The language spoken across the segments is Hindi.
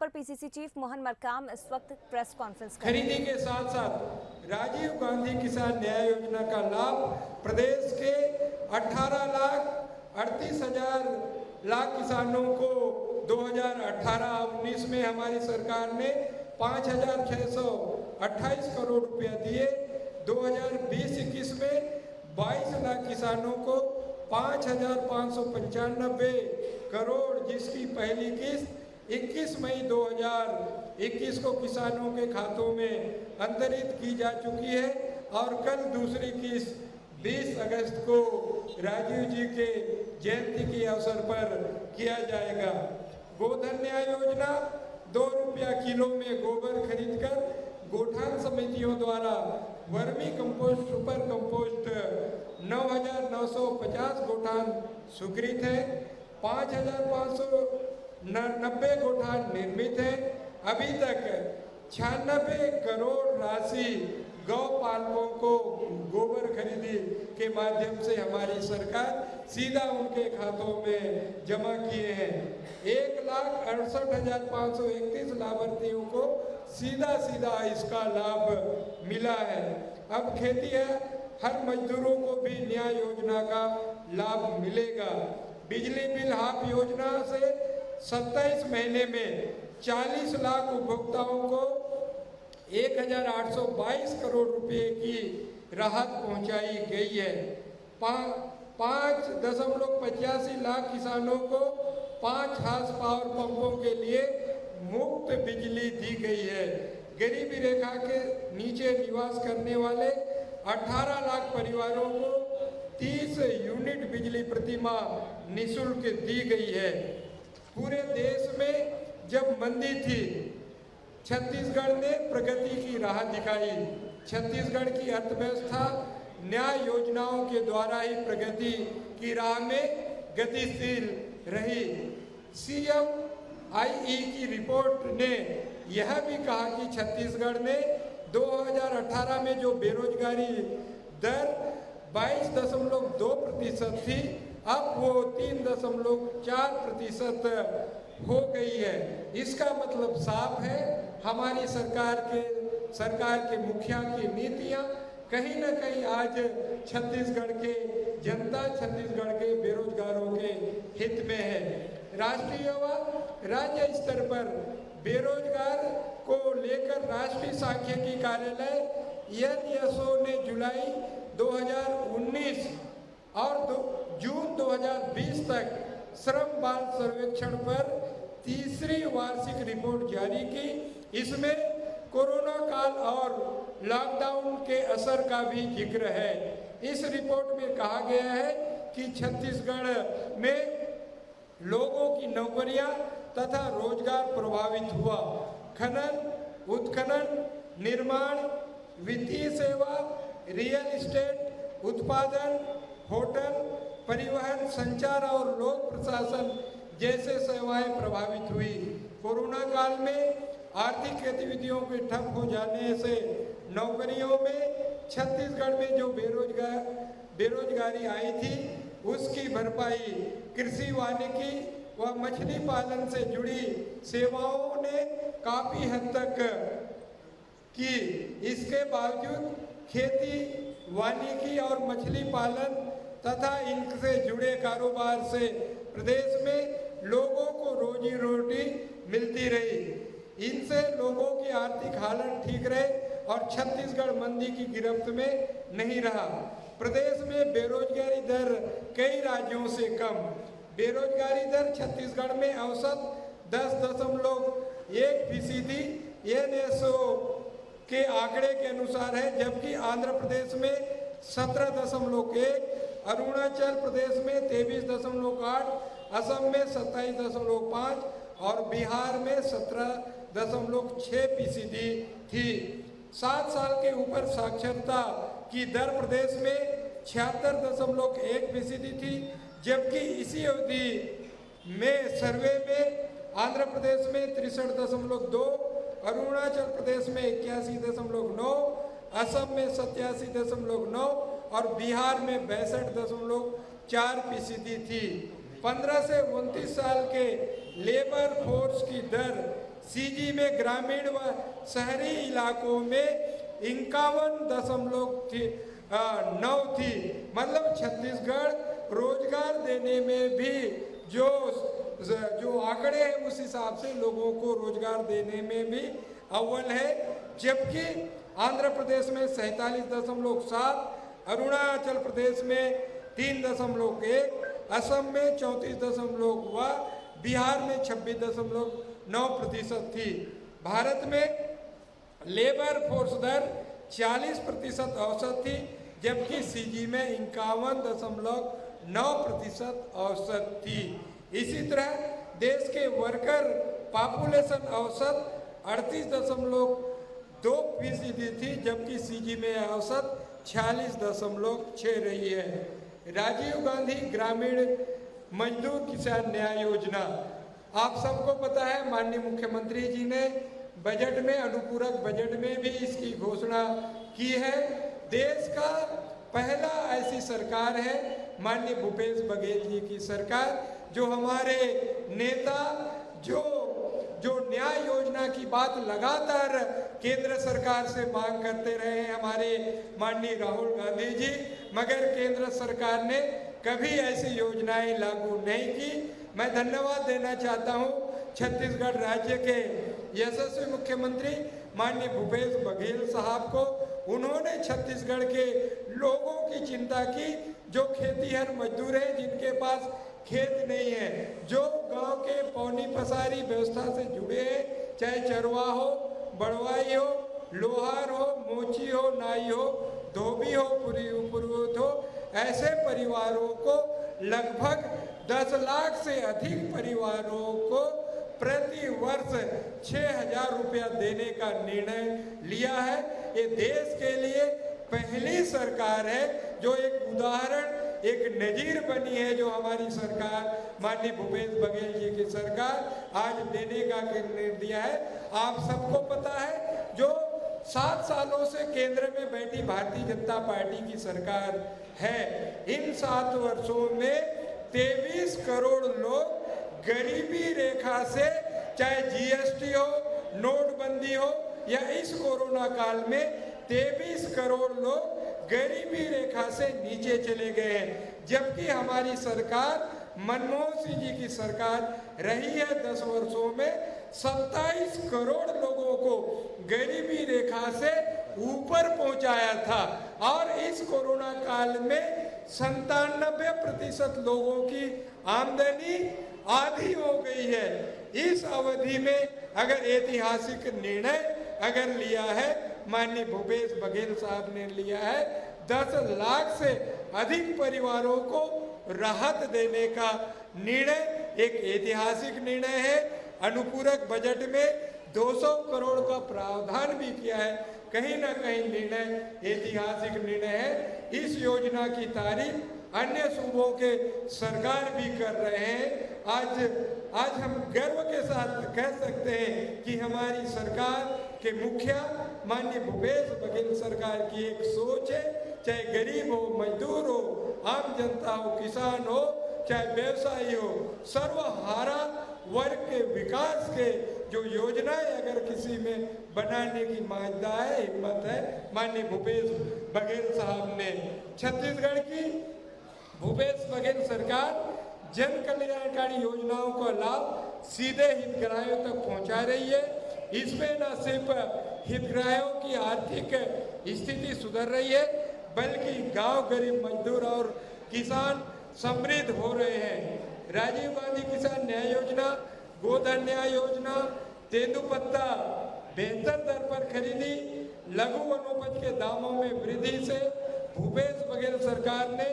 पर पीसीसी चीफ मोहन मरकाम इस वक्त प्रेस कॉन्फ्रेंस खरीदी के साथ साथ राजीव गांधी किसान न्याय योजना का लाभ प्रदेश के 18,38,000 किसानों को 2018-19 में हमारी सरकार ने 5,628 करोड़ रुपया दिए। 2020-21 में 22 लाख किसानों को 5,595 करोड़, जिसकी पहली किस्त 21 मई 2021 को किसानों के खातों में अंतरित की जा चुकी है और कल दूसरी किस्त 20 अगस्त को राजीव जी के जयंती के अवसर पर किया जाएगा। गोधन न्याय योजना 2 रुपया किलो में गोबर खरीदकर गोठान समितियों द्वारा वर्मी कंपोस्ट, सुपर कंपोस्ट 9,950 गोठान स्वीकृत है। 5,590 गोठान निर्मित है। अभी तक 96 करोड़ राशि गौ पालकों को गोबर खरीदी के माध्यम से हमारी सरकार सीधा उनके खातों में जमा किए हैं। 1,68,531 लाभार्थियों को सीधा इसका लाभ मिला है। अब खेती है, हर मजदूरों को भी न्याय योजना का लाभ मिलेगा। बिजली बिल हाफ योजना से 27 महीने में 40 लाख उपभोक्ताओं को 1,822 करोड़ रुपए की राहत पहुंचाई गई है। 5.85 लाख किसानों को 5 हार्स पावर पंपों के लिए मुफ्त बिजली दी गई है। गरीबी रेखा के नीचे निवास करने वाले 18 लाख परिवारों को 30 यूनिट बिजली प्रतिमाह निःशुल्क दी गई है। पूरे देश में जब मंदी थी, छत्तीसगढ़ ने प्रगति की राह दिखाई। छत्तीसगढ़ की अर्थव्यवस्था न्याय योजनाओं के द्वारा ही प्रगति की राह में गतिशील रही। CMIE की रिपोर्ट ने यह भी कहा कि छत्तीसगढ़ ने 2018 में जो बेरोजगारी दर 22.2% थी, अब वो 3.4% हो गई है। इसका मतलब साफ है, हमारी सरकार के मुखिया की नीतियां कहीं न कहीं आज छत्तीसगढ़ के जनता, छत्तीसगढ़ के बेरोजगारों के हित में है। राष्ट्रीय व राज्य स्तर पर बेरोजगार को लेकर राष्ट्रीय सांख्यिकी कार्यालय NSO ने जुलाई 2019 और जून 2020 तक श्रम बाल सर्वेक्षण पर तीसरी वार्षिक रिपोर्ट जारी की। इसमें कोरोना काल और लॉकडाउन के असर का भी जिक्र है। इस रिपोर्ट में कहा गया है कि छत्तीसगढ़ में लोगों की नौकरियां तथा रोजगार प्रभावित हुआ। खनन, उत्खनन, निर्माण, वित्तीय सेवा, रियल एस्टेट, उत्पादन, होटल, परिवहन, संचार और लोक प्रशासन जैसे सेवाएं प्रभावित हुई। कोरोना काल में आर्थिक गतिविधियों के ठप हो जाने से नौकरियों में छत्तीसगढ़ में जो बेरोजगारी आई थी, उसकी भरपाई कृषि, वानिकी व मछली पालन से जुड़ी सेवाओं ने काफी हद तक की। इसके बावजूद खेती, वानिकी और मछली पालन तथा इनसे जुड़े कारोबार से प्रदेश में लोगों को रोजी रोटी मिलती रही। इनसे लोगों की आर्थिक हालत ठीक रहे और छत्तीसगढ़ मंदी की गिरफ्त में नहीं रहा। प्रदेश में बेरोजगारी दर कई राज्यों से कम। बेरोजगारी दर छत्तीसगढ़ में औसत 10.1% NSO के आंकड़े के अनुसार है, जबकि आंध्र प्रदेश में 17.1, अरुणाचल प्रदेश में 23.8, असम में 27.5 और बिहार में 17.6% थी। 7 साल के ऊपर साक्षरता की दर प्रदेश में 76.1% थी, जबकि इसी अवधि में सर्वे में आंध्र प्रदेश में 63.2, अरुणाचल प्रदेश में 81.9, असम में 87.9 और बिहार में 62.4% थी। 15 से 29 साल के लेबर फोर्स की दर सीजी में ग्रामीण व शहरी इलाकों में 51.9 थी। मतलब छत्तीसगढ़ रोजगार देने में भी जो आंकड़े हैं उस हिसाब से लोगों को रोजगार देने में भी अव्वल है। जबकि आंध्र प्रदेश में 47.7, अरुणाचल प्रदेश में 3.1, असम में 34.1, बिहार में 26.9% थी। भारत में लेबर फोर्स दर 40% औसत थी, जबकि सीजी में 51.9% औसत थी। इसी तरह देश के वर्कर पॉपुलेशन औसत 38.2% थी, जबकि सीजी में औसत 46.6 रही है। राजीव गांधी ग्रामीण मजदूर किसान न्याय योजना, आप सबको पता है माननीय मुख्यमंत्री जी ने बजट में, अनुपूरक बजट में भी इसकी घोषणा की है। देश का पहला ऐसी सरकार है माननीय भूपेश बघेल जी की सरकार, जो हमारे नेता जो न्याय योजना की बात लगातार केंद्र सरकार से मांग करते रहे हैं, हमारे माननीय राहुल गांधी जी, मगर केंद्र सरकार ने कभी ऐसी योजनाएं लागू नहीं की। मैं धन्यवाद देना चाहता हूं छत्तीसगढ़ राज्य के यशस्वी मुख्यमंत्री माननीय भूपेश बघेल साहब को। उन्होंने छत्तीसगढ़ के लोगों की चिंता की, जो खेतीहर मजदूर हैं, जिनके पास खेत नहीं है, जो गांव के पौनी पसारी व्यवस्था से जुड़े हैं, चाहे चरवा हो, बड़वाई हो, लोहार हो, मोची हो, नाई हो, धोबी हो, पुरोहित हो, ऐसे परिवारों को लगभग 10 लाख से अधिक परिवारों को प्रति वर्ष 6,000 रुपया देने का निर्णय लिया है। ये देश के लिए पहली सरकार है जो एक उदाहरण, एक नजीर बनी है, जो हमारी सरकार माननीय भूपेश बघेल जी की सरकार आज देने का निर्णय दिया है। आप सबको पता है जो 7 सालों से केंद्र में बैठी भारतीय जनता पार्टी की सरकार है, इन 7 वर्षों में 23 करोड़ लोग गरीबी रेखा से, चाहे जीएसटी हो, नोटबंदी हो या इस कोरोना काल में 23 करोड़ लोग गरीबी रेखा से नीचे चले गए हैं। जबकि हमारी सरकार मनमोहन सिंह जी की सरकार रही है 10 वर्षों में 27 करोड़ लोगों को गरीबी रेखा से ऊपर पहुंचाया था, और इस कोरोना काल में 97% लोगों की आमदनी आधी हो गई है। इस अवधि में अगर ऐतिहासिक निर्णय अगर लिया है माननीय भूपेश बघेल साहब ने लिया है, 10 लाख से अधिक परिवारों को राहत देने का निर्णय एक ऐतिहासिक निर्णय है। अनुपूरक बजट में 200 करोड़ का प्रावधान भी किया है, कहीं ना कहीं निर्णय ऐतिहासिक निर्णय है। इस योजना की तारीफ अन्य सूबों के सरकार भी कर रहे हैं। आज हम गर्व के साथ कह सकते हैं कि हमारी सरकार के मुखिया माननीय भूपेश बघेल सरकार की एक सोच है, चाहे गरीब हो, मजदूर हो, आम जनता हो, किसान हो, चाहे व्यवसायी हो, सर्वहारा वर्ग के विकास के जो योजनाएं अगर किसी में बनाने की मांगता है, हिम्मत है, माननीय भूपेश बघेल साहब ने। छत्तीसगढ़ की भूपेश बघेल सरकार जन कल्याणकारी योजनाओं का लाभ सीधे हितग्राहियों तक पहुंचा रही है। इसमें न सिर्फ हितग्राहियों की आर्थिक स्थिति सुधर रही है, बल्कि गांव गरीब मजदूर और किसान समृद्ध हो रहे हैं। राजीव गांधी किसान न्याय योजना, गोधन न्याय योजना, तेंदुपत्ता बेहतर दर पर खरीदी, लघु वनोपज के दामों में वृद्धि से भूपेश बघेल सरकार ने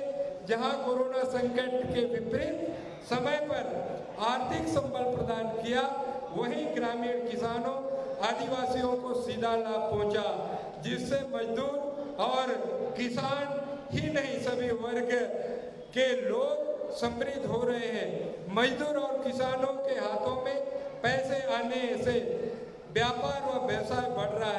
जहां कोरोना संकट के विपरीत समय पर आर्थिक संबल प्रदान किया, वहीं ग्रामीण किसानों, आदिवासियों को सीधा लाभ पहुंचा, जिससे मजदूर और किसान ही नहीं सभी वर्ग के लोग समृद्ध हो रहे हैं। मजदूर और किसानों के हाथों में पैसे आने से व्यापार व व्यवसाय बढ़ रहा है।